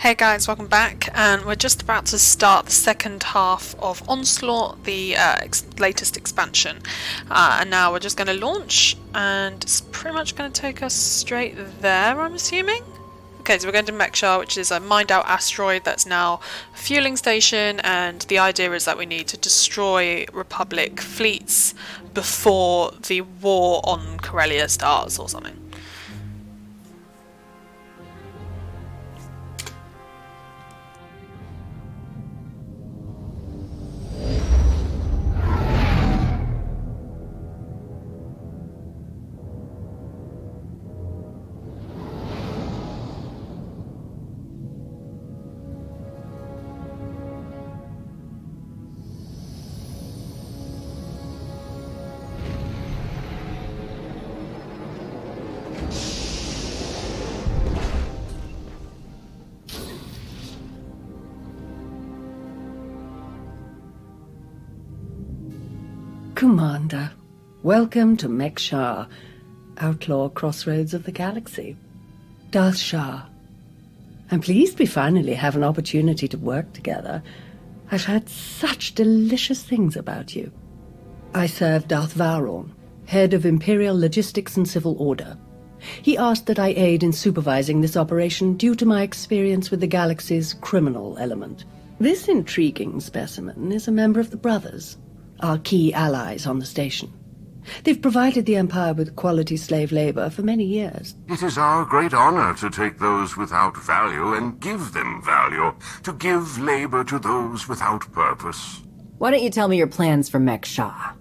Hey guys, welcome back, and we're just about to start the second half of Onslaught, the latest expansion. And now we're just going to launch, and it's pretty much going to take us straight there, I'm assuming? Okay, so we're going to Mek-sha, which is a mined-out asteroid that's now a fueling station, and the idea is that we need to destroy Republic fleets before the war on Corellia starts or something. Commander, welcome to Mek-sha, outlaw crossroads of the galaxy. Darth Shah. I'm pleased we finally have an opportunity to work together. I've heard such delicious things about you. I serve Darth Varon, head of Imperial Logistics and Civil Order. He asked that I aid in supervising this operation due to my experience with the galaxy's criminal element. This intriguing specimen is a member of the Brothers, our key allies on the station. They've provided the Empire with quality slave labor for many years. It is our great honor to take those without value and give them value, to give labor to those without purpose. Why don't you tell me your plans for Mek-sha?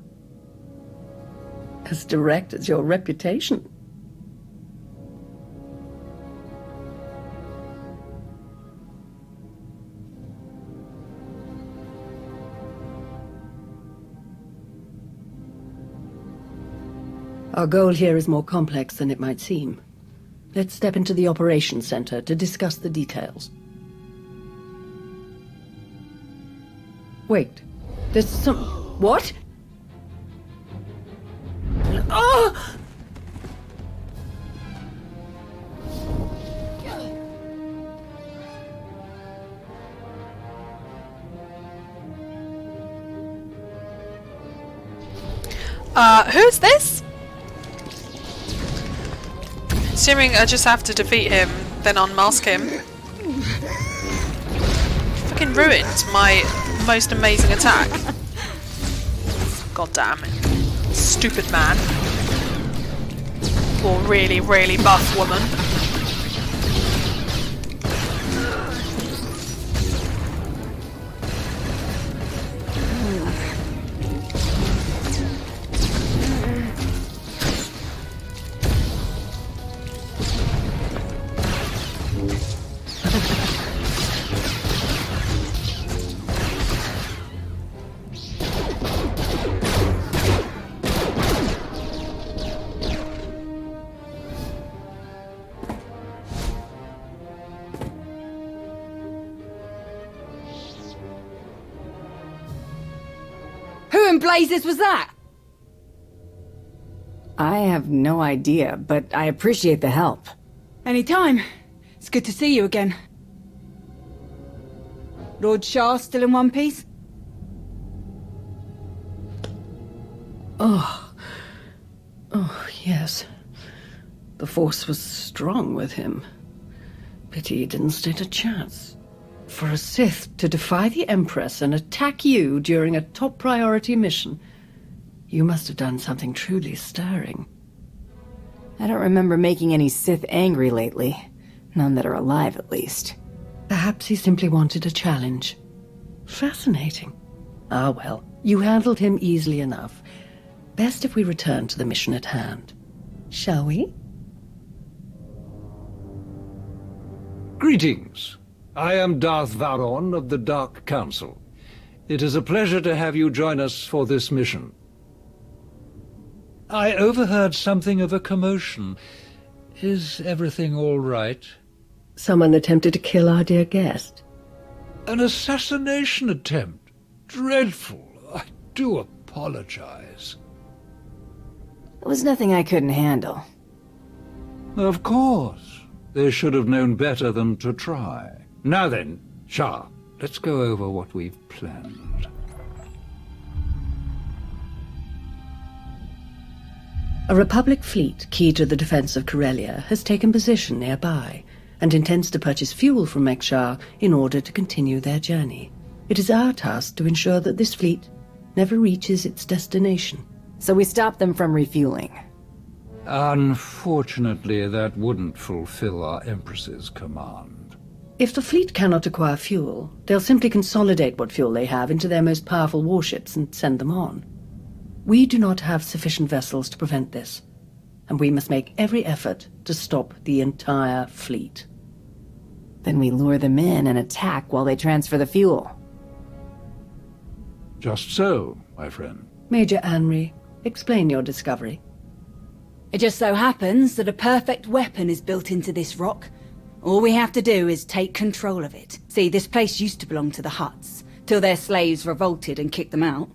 As direct as your reputation. Our goal here is more complex than it might seem. Let's step into the operations center to discuss the details. Wait, there's some... What? Oh! Who's this? Assuming I just have to defeat him, then unmask him. Fucking ruined my most amazing attack. God damn it. Stupid man. Or really, really buff woman. Who in blazes was that? I have no idea, but I appreciate the help. Anytime. It's good to see you again. Lord Shah still in one piece? Oh, yes. The Force was strong with him. Pity he didn't stand a chance. For a Sith to defy the Empress and attack you during a top priority mission, you must have done something truly stirring. I don't remember making any Sith angry lately. None that are alive, at least. Perhaps he simply wanted a challenge. Fascinating. Ah, well, you handled him easily enough. Best if we return to the mission at hand. Shall we? Greetings. I am Darth Varon of the Dark Council. It is a pleasure to have you join us for this mission. I overheard something of a commotion. Is everything all right? Someone attempted to kill our dear guest. An assassination attempt? Dreadful. I do apologize. It was nothing I couldn't handle. Of course. They should have known better than to try. Now then, Shah, let's go over what we've planned. A Republic fleet key to the defense of Corellia has taken position nearby and intends to purchase fuel from Mek-sha in order to continue their journey. It is our task to ensure that this fleet never reaches its destination. So we stop them from refueling. Unfortunately, that wouldn't fulfill our Empress's command. If the fleet cannot acquire fuel, they'll simply consolidate what fuel they have into their most powerful warships and send them on. We do not have sufficient vessels to prevent this, and we must make every effort to stop the entire fleet. Then we lure them in and attack while they transfer the fuel. Just so, my friend. Major Anri, explain your discovery. It just so happens that a perfect weapon is built into this rock. All we have to do is take control of it. See, this place used to belong to the Hutts, till their slaves revolted and kicked them out.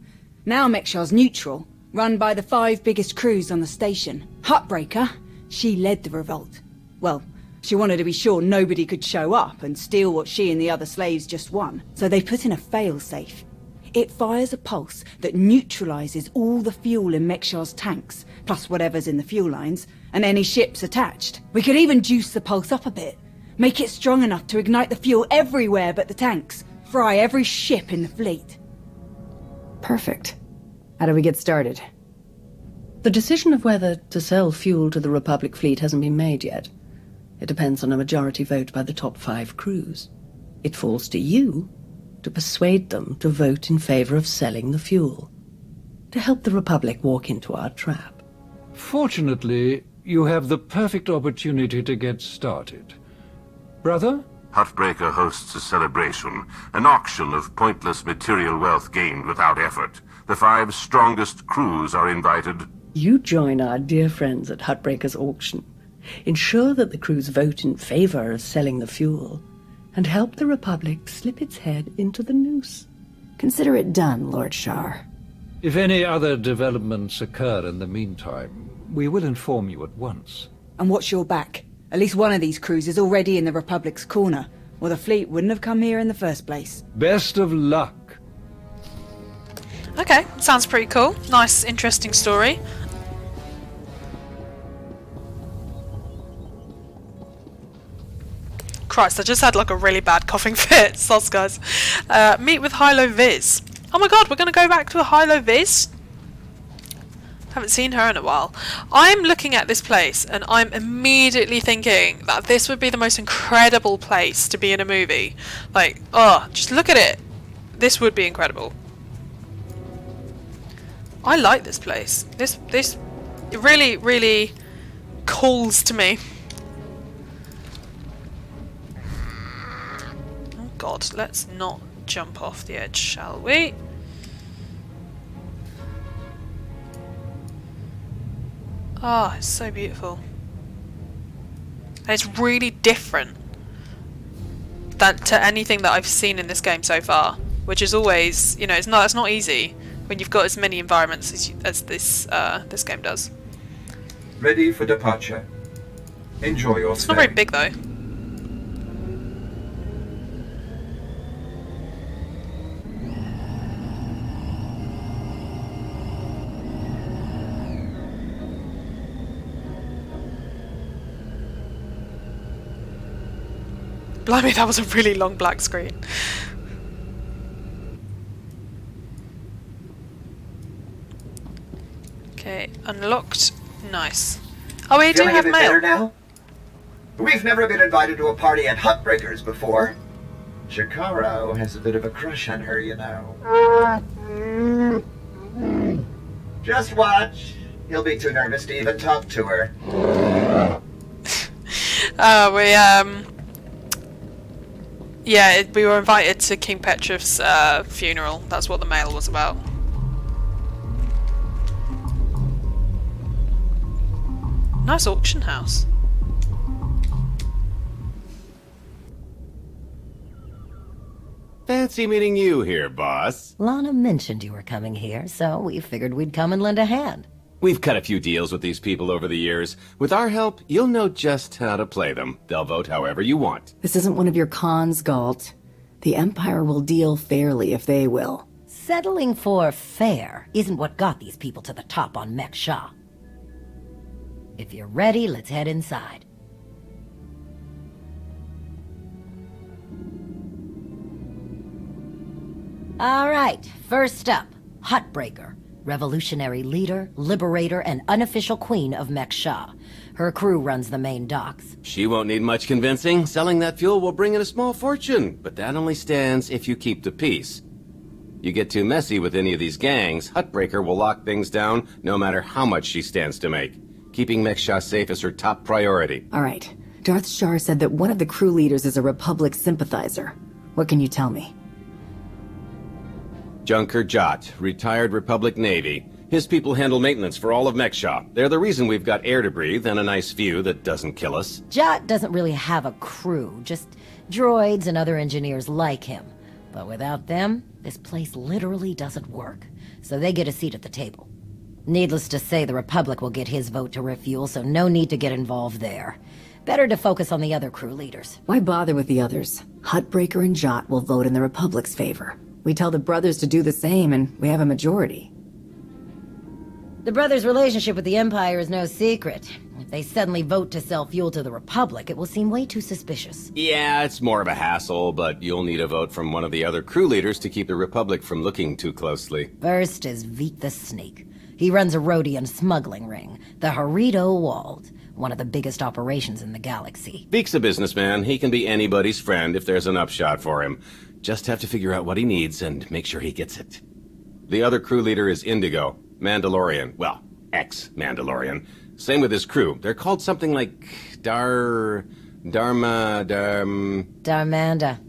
Now Mek-sha's neutral, run by the 5 biggest crews on the station. Huttbreaker, she led the revolt. Well, she wanted to be sure nobody could show up and steal what she and the other slaves just won. So they put in a fail-safe. It fires a pulse that neutralizes all the fuel in Mek-sha's tanks, plus whatever's in the fuel lines, and any ships attached. We could even juice the pulse up a bit. Make it strong enough to ignite the fuel everywhere but the tanks. Fry every ship in the fleet. Perfect. How do we get started? The decision of whether to sell fuel to the Republic fleet hasn't been made yet. It depends on a majority vote by the top 5 crews. It falls to you to persuade them to vote in favor of selling the fuel, to help the Republic walk into our trap. Fortunately, you have the perfect opportunity to get started. Brother? Huttbreaker hosts a celebration, an auction of pointless material wealth gained without effort. The 5 strongest crews are invited. You join our dear friends at Huttbreaker's auction. Ensure that the crews vote in favor of selling the fuel, and help the Republic slip its head into the noose. Consider it done, Lord Shar. If any other developments occur in the meantime, we will inform you at once. And watch your back. At least one of these crews is already in the Republic's corner, or the fleet wouldn't have come here in the first place. Best of luck. Okay, sounds pretty cool. Nice, interesting story. Christ, I just had like a really bad coughing fit. Soz, guys. Meet with Hilo Viz. Oh my god, we're going to go back to a Hilo Viz? Haven't seen her in a while. I'm looking at this place and I'm immediately thinking that this would be the most incredible place to be in a movie. Like, oh, just look at it. This would be incredible. I like this place. This it really, really calls to me. Oh god, let's not jump off the edge, shall we? Oh, it's so beautiful. And it's really different to anything that I've seen in this game so far, which is always, you know, it's not easy when you've got as many environments as this game does. Ready for departure. Enjoy your It's stay. not very big though. Blimey, that was a really long black screen. Okay, unlocked. Nice. Oh, we do Feeling have a bit better mail. now? We've never been invited to a party at Huttbreakers before. Shikaro has a bit of a crush on her, you know. Just watch. He'll be too nervous to even talk to her. Yeah, we were invited to King Petrev's funeral. That's what the mail was about. Nice auction house. Fancy meeting you here, boss. Lana mentioned you were coming here, so we figured we'd come and lend a hand. We've cut a few deals with these people over the years. With our help, you'll know just how to play them. They'll vote however you want. This isn't one of your cons, Galt. The Empire will deal fairly if they will. Settling for fair isn't what got these people to the top on Mek-sha. If you're ready, let's head inside. All right, first up, Huttbreaker. Revolutionary leader, liberator, and unofficial queen of Mek-sha. Her crew runs the main docks. She won't need much convincing. Selling that fuel will bring in a small fortune, but that only stands if you keep the peace. You get too messy with any of these gangs, Huttbreaker will lock things down no matter how much she stands to make. Keeping Mek-sha safe is her top priority. All right. Darth Shar said that one of the crew leaders is a Republic sympathizer. What can you tell me? Junker Jot, retired Republic Navy. His people handle maintenance for all of Mek-sha. They're the reason we've got air to breathe and a nice view that doesn't kill us. Jot doesn't really have a crew, just droids and other engineers like him. But without them, this place literally doesn't work. So they get a seat at the table. Needless to say, the Republic will get his vote to refuel, so no need to get involved there. Better to focus on the other crew leaders. Why bother with the others? Huttbreaker and Jot will vote in the Republic's favor. We tell the brothers to do the same, and we have a majority. The brothers' relationship with the Empire is no secret. If they suddenly vote to sell fuel to the Republic, it will seem way too suspicious. Yeah, it's more of a hassle, but you'll need a vote from one of the other crew leaders to keep the Republic from looking too closely. First is Veek the Snake. He runs a Rhodian smuggling ring, the Harrido Walled, one of the biggest operations in the galaxy. Veek's a businessman. He can be anybody's friend if there's an upshot for him. Just have to figure out what he needs and make sure he gets it. The other crew leader is Indigo, Mandalorian. Well, ex-Mandalorian. Same with his crew. They're called something like Darmanda.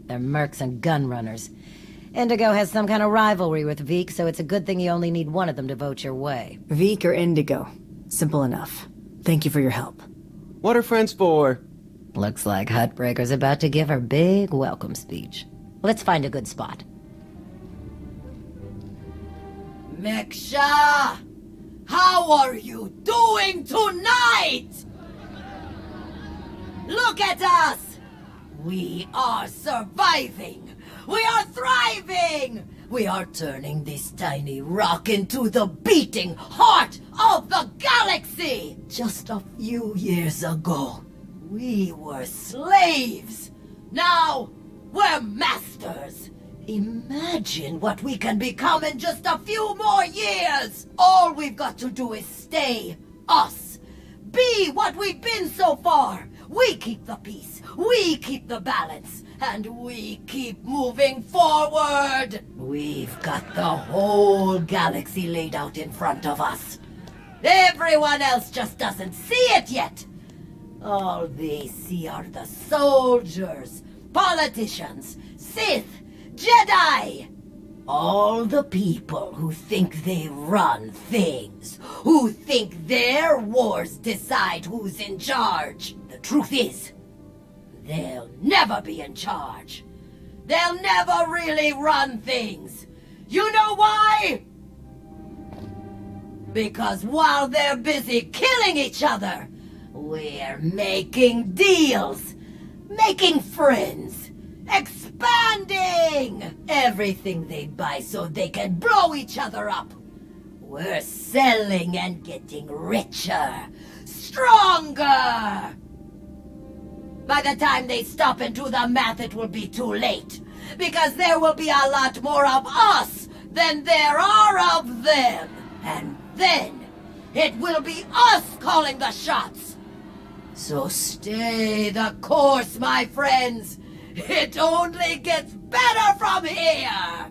They're mercs and gun runners. Indigo has some kind of rivalry with Veek, so it's a good thing you only need one of them to vote your way. Veek or Indigo. Simple enough. Thank you for your help. What are friends for? Looks like Huttbreaker's about to give her big welcome speech. Let's find a good spot. Mek-sha! How are you doing tonight? Look at us! We are surviving! We are thriving! We are turning this tiny rock into the beating heart of the galaxy! Just a few years ago, we were slaves. Now, we're masters. Imagine what we can become in just a few more years. All we've got to do is stay us. Be what we've been so far. We keep the peace. We keep the balance. And we keep moving forward. We've got the whole galaxy laid out in front of us. Everyone else just doesn't see it yet. All they see are the soldiers, politicians, Sith, Jedi. All the people who think they run things, who think their wars decide who's in charge. The truth is, they'll never be in charge. They'll never really run things. You know why? Because while they're busy killing each other, we're making deals, making friends, expanding everything they buy so they can blow each other up. We're selling and getting richer, stronger. By the time they stop and do the math, it will be too late. Because there will be a lot more of us than there are of them. And then, it will be us calling the shots. So stay the course, my friends. It only gets better from here.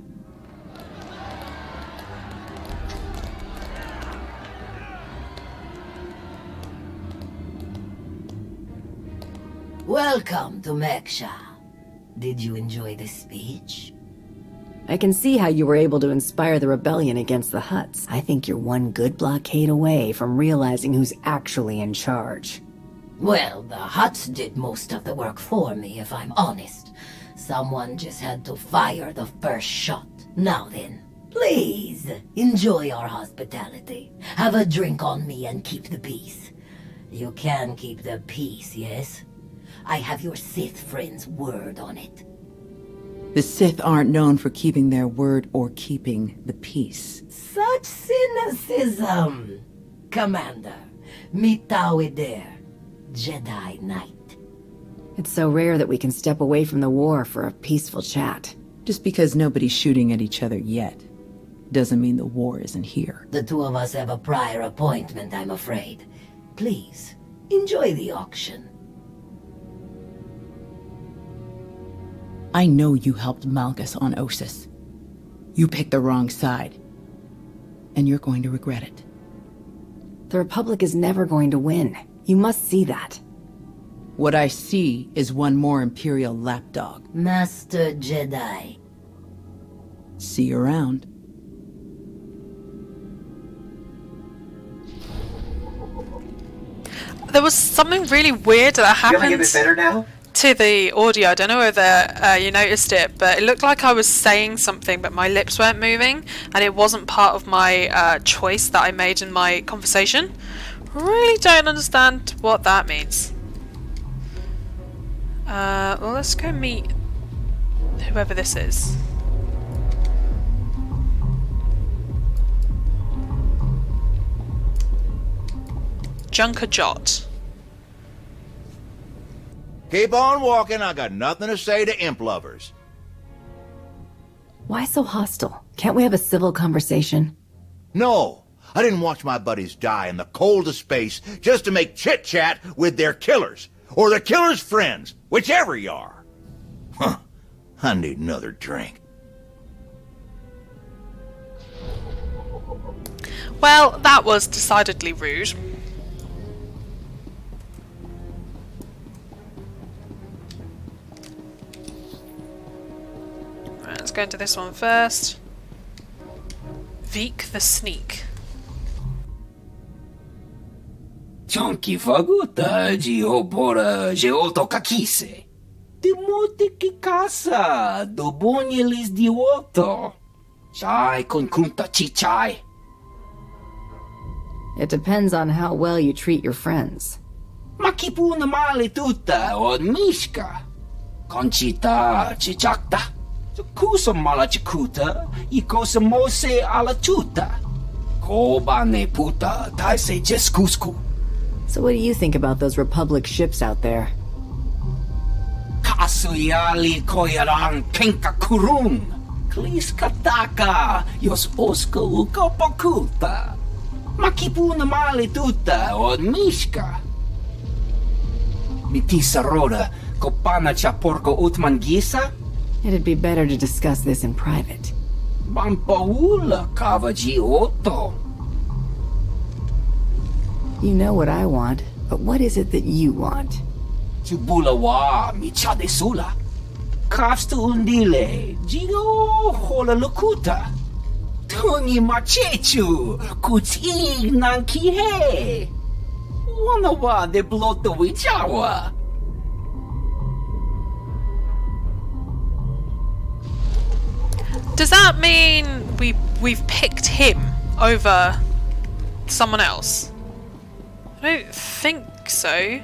Welcome to Mek-sha. Did you enjoy the speech? I can see how you were able to inspire the rebellion against the Hutts. I think you're one good blockade away from realizing who's actually in charge. Well, the Hutts did most of the work for me, if I'm honest. Someone just had to fire the first shot. Now then, Please, enjoy our hospitality. Have a drink on me and keep the peace. You can keep the peace, yes? I have your Sith friend's word on it. The Sith aren't known for keeping their word or keeping the peace. Such cynicism! Commander, meet Tawider, Jedi Knight. It's so rare that we can step away from the war for a peaceful chat. Just because nobody's shooting at each other yet doesn't mean the war isn't here. The two of us have a prior appointment, I'm afraid. Please, enjoy the auction. I know you helped Malgus on Ossus. You picked the wrong side. And you're going to regret it. The Republic is never going to win. You must see that. What I see is one more Imperial lapdog. Master Jedi. See you around. There was something really weird that happened. You want to get it better now? To the audio. I don't know whether you noticed it, but it looked like I was saying something, but my lips weren't moving, and it wasn't part of my choice that I made in my conversation. Really don't understand what that means. Well, let's go meet whoever this is. Junker Jot. Keep on walking, I got nothing to say to imp lovers. Why so hostile? Can't we have a civil conversation? No, I didn't watch my buddies die in the cold of space just to make chit-chat with their killers, or their killers' friends, whichever you are. Huh, I need another drink. Well, that was decidedly rude. Let's go into this one first. Veek the Sneak. Chonky faguta geopora geotokakise. Demote que casa do bonyelis dioto. Chai con kunta chichai. It depends on how well you treat your friends. Makipuna male tuta od mishka. Conchita chichakta. Kusa mala chikuta, ikosa mose ala chuta. Koba ne puta, taise jeskusku. So what do you think about those Republic ships out there? Kasuyali koyaran kenka kurun. Klis kataka, yos oska ukopakuta. Makipuna male tuta od mishka. Mitisa roda, kopana chaporko utman gisa. It'd be better to discuss this in private. Bampaula Cavagioto. You know what I want, but what is it that you want? Chubulawa Michade Sula. Kafsta undile, Gigo Hola Lukuta. Tuni Machechu, Kuti Nankihe. Wanawa de Bloto Wichawa. Does that mean we've picked him over someone else? I don't think so.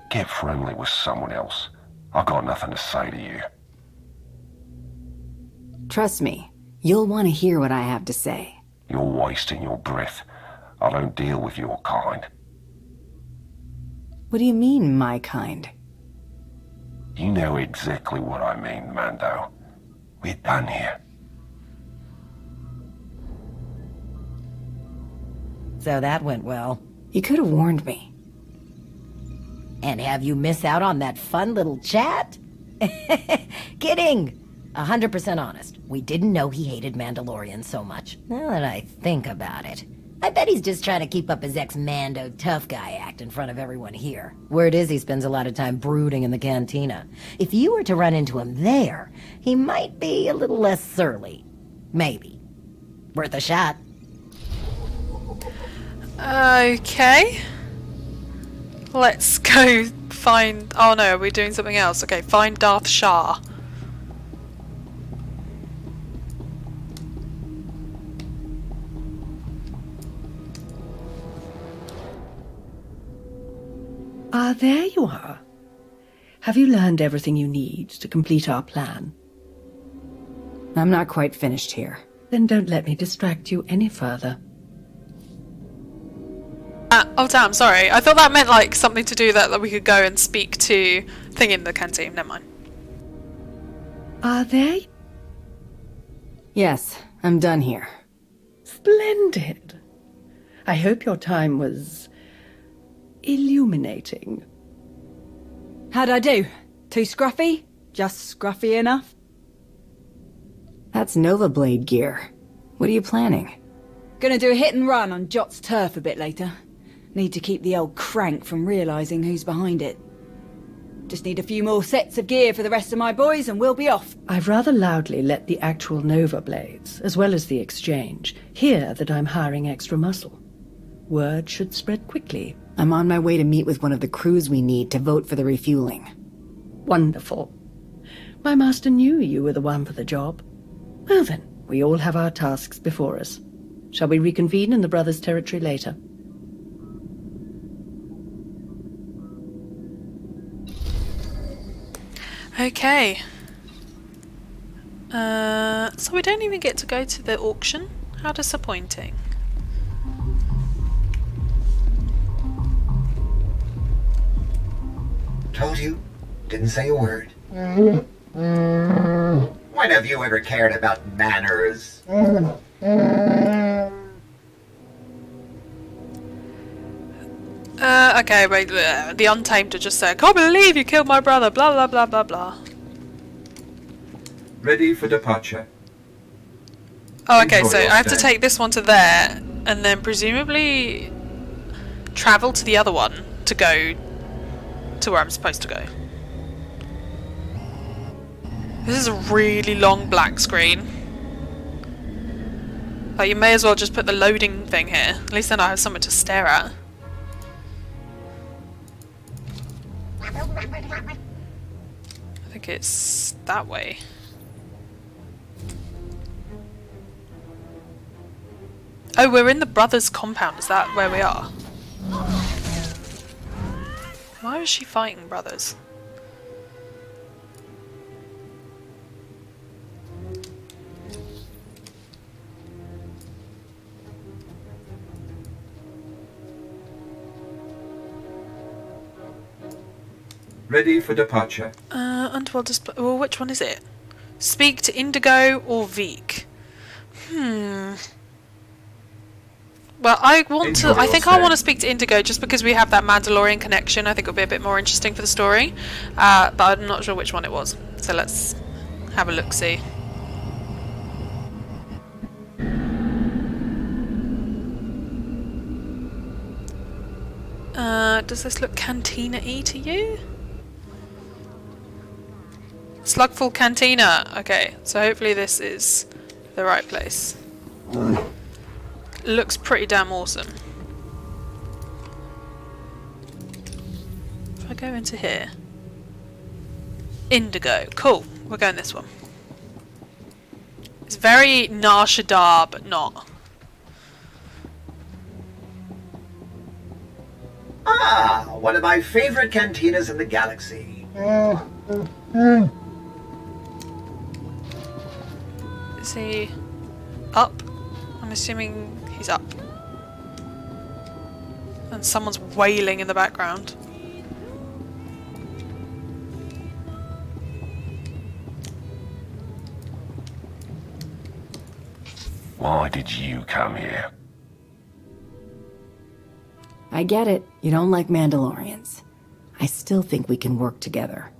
Get friendly with someone else. I've got nothing to say to you. Trust me, you'll want to hear what I have to say. You're wasting your breath. I don't deal with your kind. What do you mean, my kind? You know exactly what I mean, Mando. We're done here. So that went well. You could have warned me. And have you miss out on that fun little chat? Kidding! 100% honest. We didn't know he hated Mandalorians so much. Now that I think about it, I bet he's just trying to keep up his ex-Mando tough guy act in front of everyone here. Word is he spends a lot of time brooding in the cantina. If you were to run into him there, he might be a little less surly. Maybe. Worth a shot. Okay. Let's go find... Oh no, we're doing something else. Okay, find Darth Shah. Ah, there you are. Have you learned everything you need to complete our plan? I'm not quite finished here. Then don't let me distract you any further. Oh damn, sorry. I thought that meant like something to do that we could go and speak to thing in the canteen. Never mind. Are they? Yes, I'm done here. Splendid. I hope your time was illuminating. How'd I do? Too scruffy? Just scruffy enough? That's Nova Blade gear. What are you planning? Gonna do a hit and run on Jot's turf a bit later. Need to keep the old crank from realising who's behind it. Just need a few more sets of gear for the rest of my boys and we'll be off. I've rather loudly let the actual Nova Blades, as well as the exchange, hear that I'm hiring extra muscle. Word should spread quickly. I'm on my way to meet with one of the crews we need to vote for the refueling. Wonderful. My master knew you were the one for the job. Well then, we all have our tasks before us. Shall we reconvene in the Brothers' territory later? Okay. So we don't even get to go to the auction? How disappointing. Told you. Didn't say a word. When have you ever cared about manners? Okay, wait, the Untamed are just saying, can't believe you killed my brother, blah blah blah blah blah. Ready for departure. Oh, okay, Enjoy so I your have to stay. take this one to there, and then presumably travel to the other one to go to where I'm supposed to go. This is a really long black screen. Like, you may as well just put the loading thing here. At least then I have something to stare at. I think it's that way. Oh, we're in the brothers' compound. Is that where we are? Why is she fighting brothers? Ready for departure. Underworld display. Well, which one is it? Speak to Indigo or Veek? Well, I want to. I think I want to speak to Indigo just because we have that Mandalorian connection. I think it'll be a bit more interesting for the story. But I'm not sure which one it was. So let's have a look. See. Does this look Cantina-y to you? Slugful Cantina. Okay, so hopefully this is the right place. Looks pretty damn awesome. If I go into here. Indigo. Cool. We're going this one. It's very Nar Shaddaa, but not. Ah, one of my favorite cantinas in the galaxy. Is he up? I'm assuming he's up. And someone's wailing in the background. Why did you come here? I get it. You don't like Mandalorians. I still think we can work together.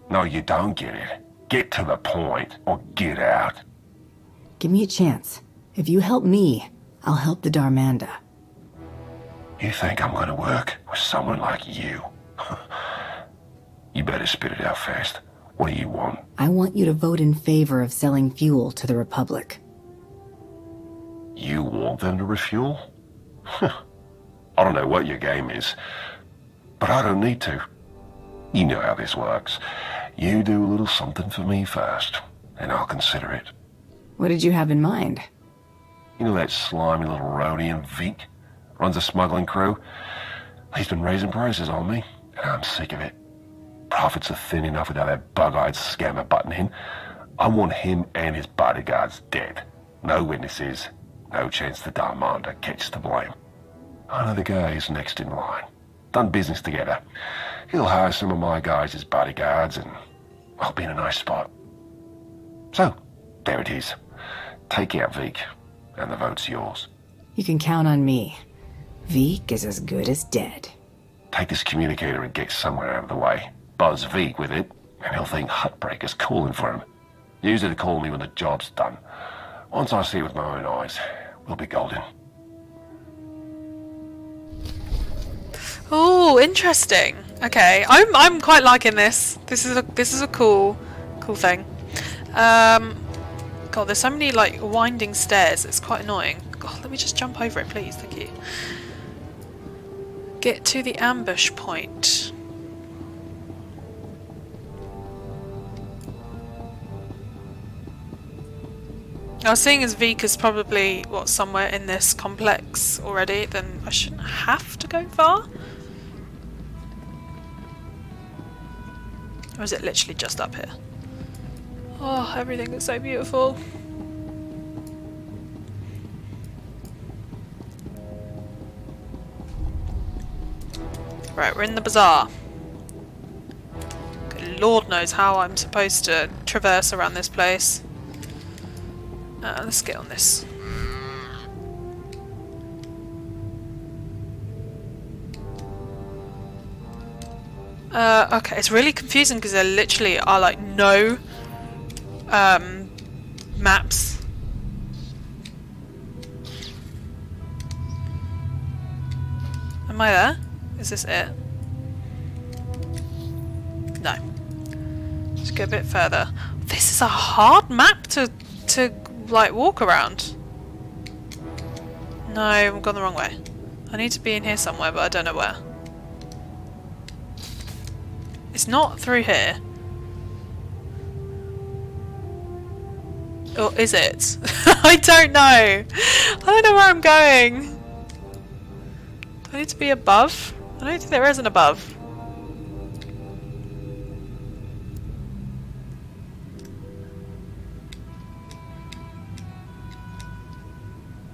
No, you don't get it. Get to the point, or get out. Give me a chance. If you help me, I'll help the Darmanda. You think I'm gonna work with someone like you? You better spit it out fast. What do you want? I want you to vote in favor of selling fuel to the Republic. You want them to refuel? I don't know what your game is, But I don't need to. You know how this works. You do a little something for me first, and I'll consider it. What did you have in mind? You know that slimy little Rhodian Veek? Runs a smuggling crew? He's been raising prices on me, and I'm sick of it. Profits are thin enough without that bug-eyed scammer butting in. I want him and his bodyguards dead. No witnesses, no chance the Darmander gets to blame. I know the guy who's next in line. Done business together. He'll hire some of my guys as bodyguards, and I'll be in a nice spot. So, there it is. Take out Veek, and the vote's yours. You can count on me. Veek is as good as dead. Take this communicator and get somewhere out of the way. Buzz Veek with it, and he'll think Hutbreaker's calling for him. Use it to call me when the job's done. Once I see it with my own eyes, we'll be golden. Oh, interesting. Okay, I'm quite liking this. This is a cool thing. God, there's so many like winding stairs. It's quite annoying. God, let me just jump over it, please. Thank you. Get to the ambush point. I was seeing as Veek is probably, what, somewhere in this complex already, then I shouldn't have to go far? Or is it literally just up here? Oh, everything is so beautiful. Right, we're in the bazaar. Good Lord knows how I'm supposed to traverse around this place. Let's get on this. Okay, it's really confusing because there literally are like no maps. Am I there? Is this it? No. Let's go a bit further. This is a hard map to like walk around. No, I've gone the wrong way. I need to be in here somewhere, but I don't know where. It's not through here. Or is it? I don't know. I don't know where I'm going. Do I need to be above? I don't think there is an above.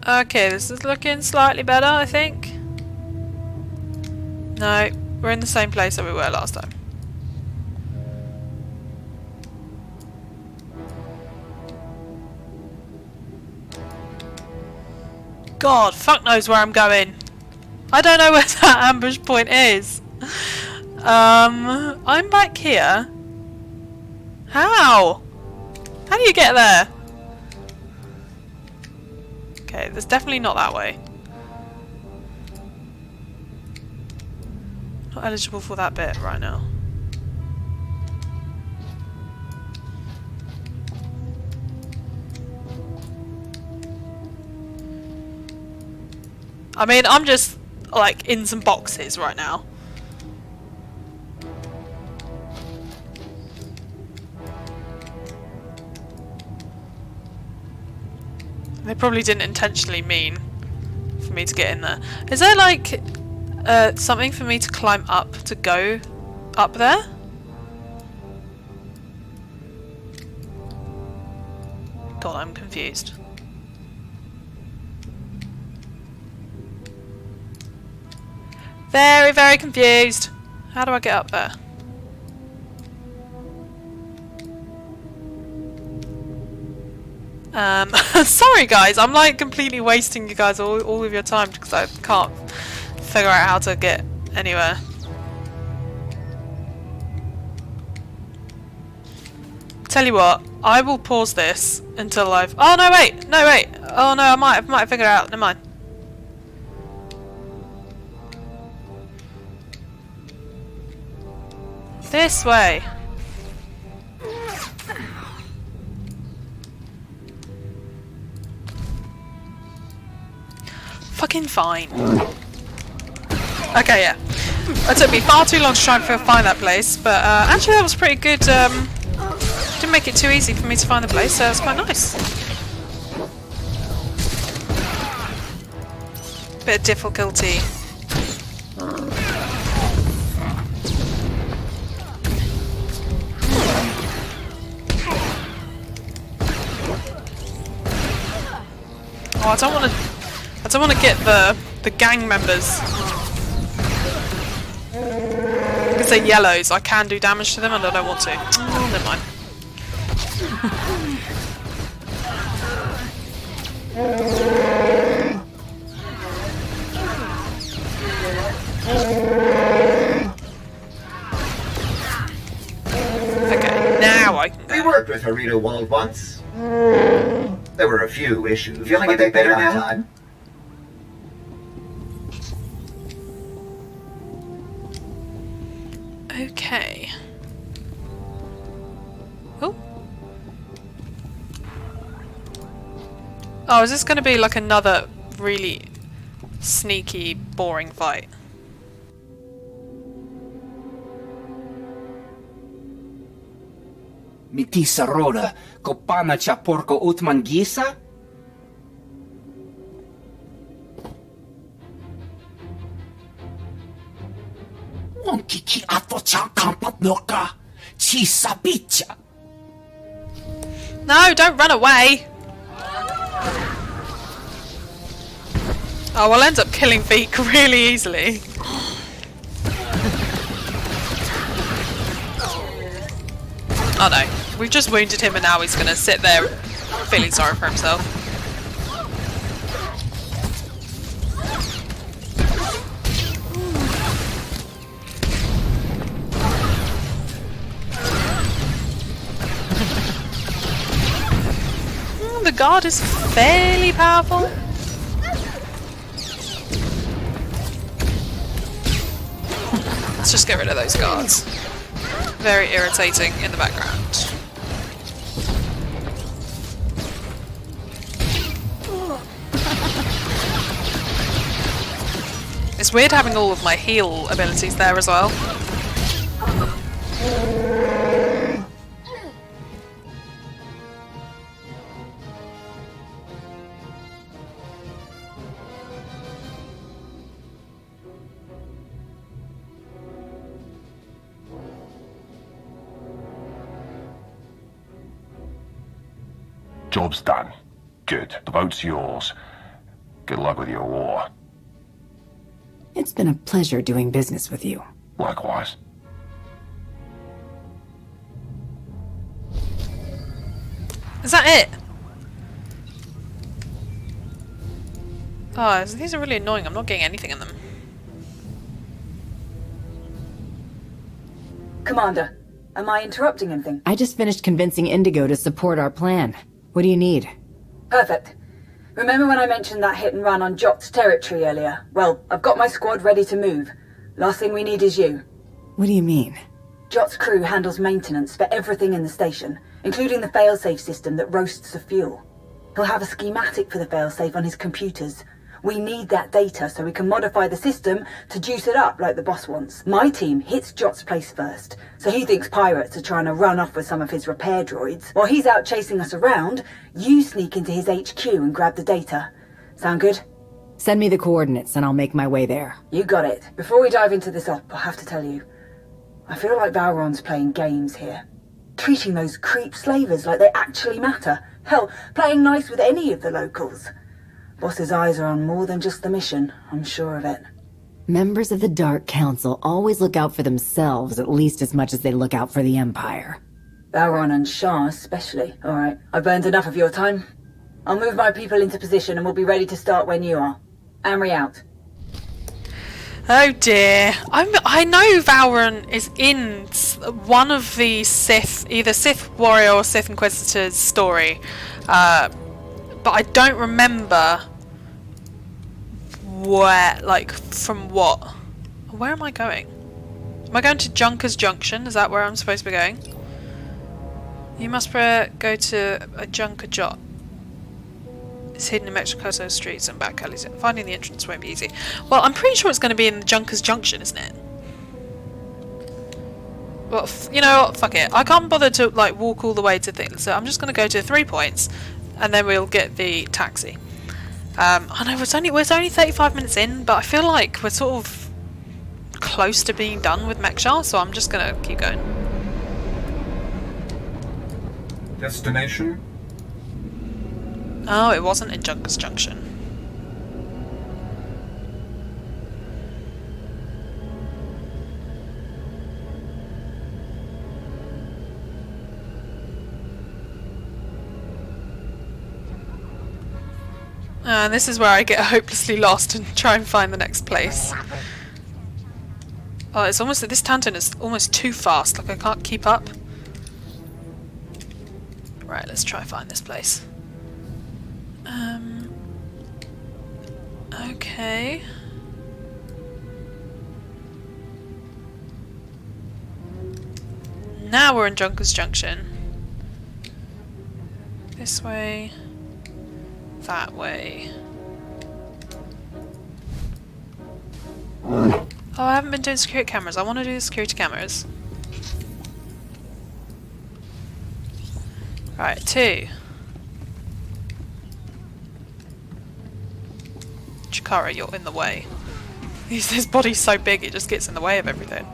Okay, this is looking slightly better, I think. No, we're in the same place that we were last time. God, fuck knows where I'm going. I don't know where that ambush point is. I'm back here. How? How do you get there? Okay, there's definitely not that way. Not eligible for that bit right now. I mean, I'm just like in some boxes right now. They probably didn't intentionally mean for me to get in there. Is there like something for me to climb up to go up there? God, I'm confused. Very, very confused. How do I get up there? Sorry guys, I'm like completely wasting you guys all of your time because I can't figure out how to get anywhere. Tell you what, I will pause this until I've... Oh no wait, no wait. Oh no, I might have figured it out. Never mind. This way. Fucking fine. Okay, yeah. It took me far too long to try and find that place, but actually that was pretty good. Didn't make it too easy for me to find the place, so it was quite nice. Bit of difficulty. Oh, I don't want to get the gang members. Because they're yellows, I can do damage to them and I don't want to. Oh, never mind. Okay, now I can go. We worked with Harita Wald once. There were a few issues. Feeling a bit better now? Time. Okay. Oh. Oh, is this going to be like another really sneaky, boring fight? Mitisa roda, kopana cha porco utman gisa? Onkiki ato cha kampat noka, chisa bicha. No, don't run away! Oh, we'll end up killing Veek really easily. Oh no, we've just wounded him and now he's gonna sit there feeling sorry for himself. The guard is fairly powerful. Let's just get rid of those guards. Very irritating in the background. It's weird having all of my heal abilities there as well. Job's done. Good. The vote's yours. Good luck with your war. It's been a pleasure doing business with you. Likewise. Is that it? Oh, these are really annoying. I'm not getting anything in them. Commander, am I interrupting anything? I just finished convincing Indigo to support our plan. What do you need? Perfect. Remember when I mentioned that hit and run on Jot's territory earlier? Well, I've got my squad ready to move. Last thing we need is you. What do you mean? Jot's crew handles maintenance for everything in the station, including the failsafe system that roasts the fuel. He'll have a schematic for the failsafe on his computers. We need that data so we can modify the system to juice it up like the boss wants. My team hits Jot's place first, so he thinks pirates are trying to run off with some of his repair droids. While he's out chasing us around, you sneak into his HQ and grab the data. Sound good? Send me the coordinates and I'll make my way there. You got it. Before we dive into this op, I have to tell you, I feel like Valron's playing games here. Treating those creep slavers like they actually matter. Hell, playing nice with any of the locals. Boss's eyes are on more than just the mission, I'm sure of it. Members of the Dark Council always look out for themselves at least as much as they look out for the Empire. Valron and Shah especially. Alright, I've burned enough of your time. I'll move my people into position and we'll be ready to start when you are. Amri out. Oh dear. I know Valron is in one of the Sith, either Sith Warrior or Sith Inquisitor's story. But I don't remember where, like, from what. Where am I going? Am I going to Junker's Junction? Is that where I'm supposed to be going? You must go to a Junker Jot. It's hidden in Mexico streets and back alleys. Finding the entrance won't be easy. Well, I'm pretty sure it's going to be in the Junkers Junction, isn't it? Well, you know what? Fuck it. I can't bother to like walk all the way to things, so I'm just going to go to 3 points, and then we'll get the taxi. I know we're only 35 minutes in, but I feel like we're sort of close to being done with Mek-sha, so I'm just going to keep going. Destination? Oh, it wasn't in Junkers Junction. And this is where I get hopelessly lost and try and find the next place. Oh, it's almost, this tangent is almost too fast, like I can't keep up. Right, let's try and find this place. Okay. Now we're in Junkers Junction. This way. That way. Oh, I haven't been doing security cameras. I want to do the security cameras. Right, 2. Chikara, you're in the way. His body's so big, it just gets in the way of everything.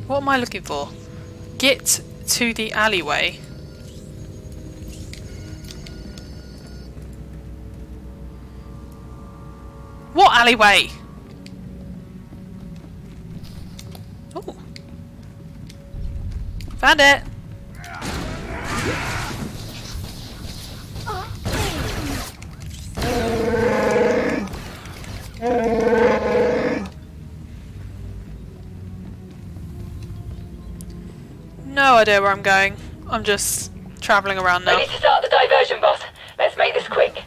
What am I looking for? Get to the alleyway. What alleyway? Oh. Found it. No idea where I'm going. I'm just travelling around now. Ready to start the diversion, boss. Let's make this quick.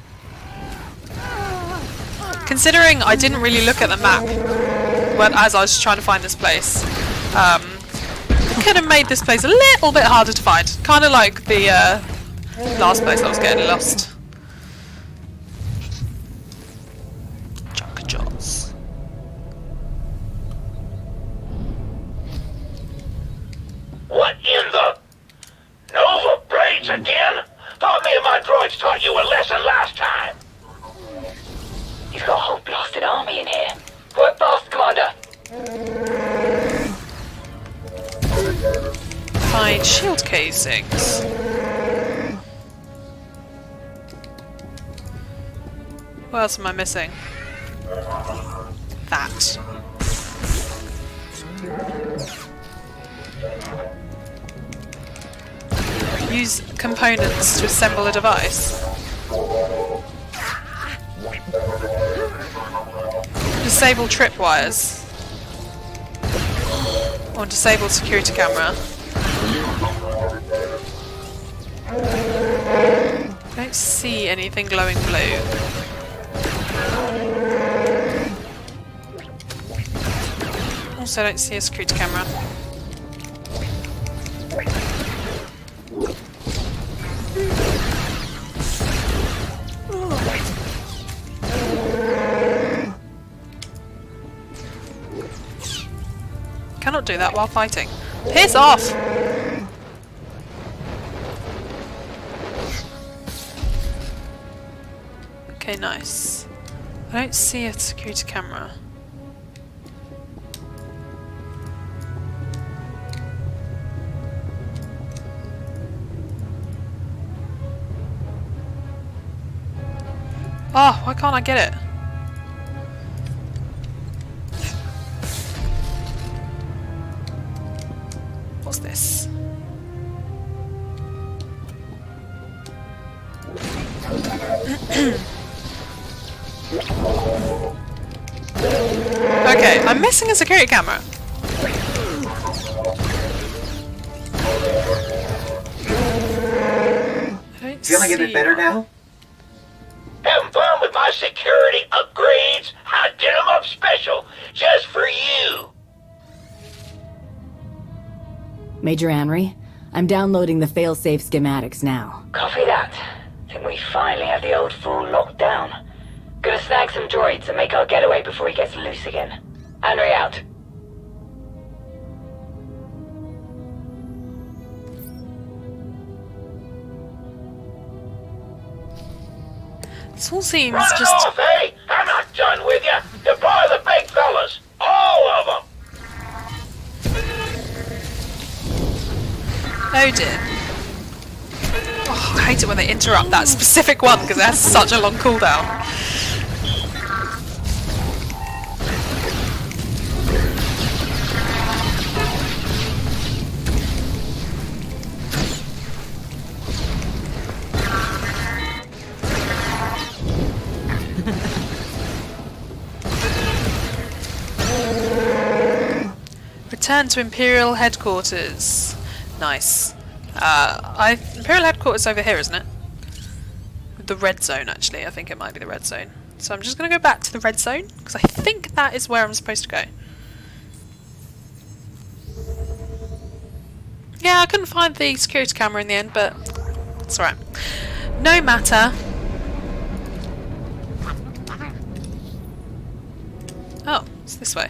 Considering I didn't really look at the map as I was trying to find this place, I could have made this place a little bit harder to find. Kind of like the last place I was getting lost. Junk Jaws. What in the... Nova Braids again? Thought me and my droids taught you a lesson last time. You've got a whole blasted army in here. Work fast, Commander. Find shield casings. What else am I missing? That. Use components to assemble a device. Disable tripwires. Or disable security camera. I don't see anything glowing blue. Also don't see a security camera. Cannot do that while fighting. Piss off! Okay, nice. I don't see a security camera. Oh, why can't I get it? What's this? Okay, I'm missing a security camera. Feeling a bit better now? Having fun with my security upgrades? did them up special, just for you. Major Henry, I'm downloading the failsafe schematics now. Copy that. Think we finally have the old fool locked down. Gonna snag some droids and make our getaway before he gets loose again. Henry out. This all seems Run just... off, eh? I'm not done with you. Deploy the big fellas. All of them. Oh dear. Oh, I hate it when they interrupt that specific one because it has such a long cooldown. Return to Imperial Headquarters. Nice. Imperial Headquarters over here, isn't it? The red zone, actually. I think it might be the red zone. So I'm just going to go back to the red zone, because I think that is where I'm supposed to go. Yeah, I couldn't find the security camera in the end, but it's alright. No matter. Oh, it's this way.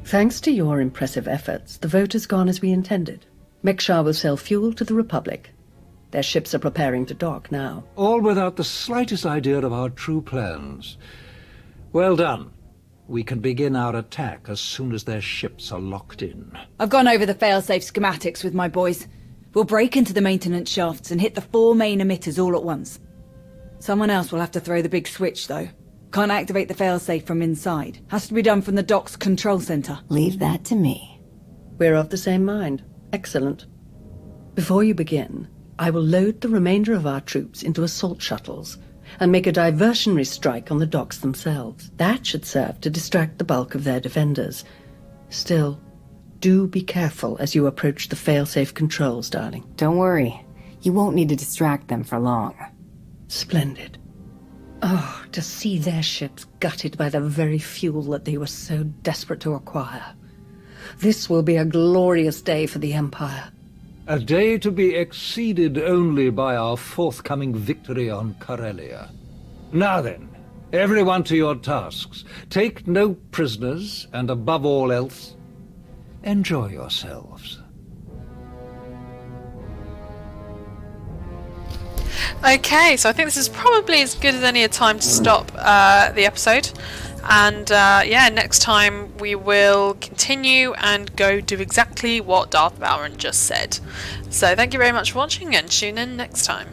Thanks to your impressive efforts, the vote has gone as we intended. Mek-sha will sell fuel to the Republic. Their ships are preparing to dock now. All without the slightest idea of our true plans. Well done. We can begin our attack as soon as their ships are locked in. I've gone over the failsafe schematics with my boys. We'll break into the maintenance shafts and hit the 4 main emitters all at once. Someone else will have to throw the big switch, though. Can't activate the failsafe from inside. Has to be done from the dock's control center. Leave that to me. We're of the same mind. Excellent. Before you begin, I will load the remainder of our troops into assault shuttles and make a diversionary strike on the docks themselves. That should serve to distract the bulk of their defenders. Still, do be careful as you approach the failsafe controls, darling. Don't worry. You won't need to distract them for long. Splendid. Oh, to see their ships gutted by the very fuel that they were so desperate to acquire. This will be a glorious day for the Empire. A day to be exceeded only by our forthcoming victory on Corellia. Now then, everyone to your tasks. Take no prisoners, and above all else, enjoy yourselves. Okay, so I think this is probably as good as any time to stop the episode. And yeah, next time we will continue and go do exactly what Darth Valron just said. So thank you very much for watching and tune in next time.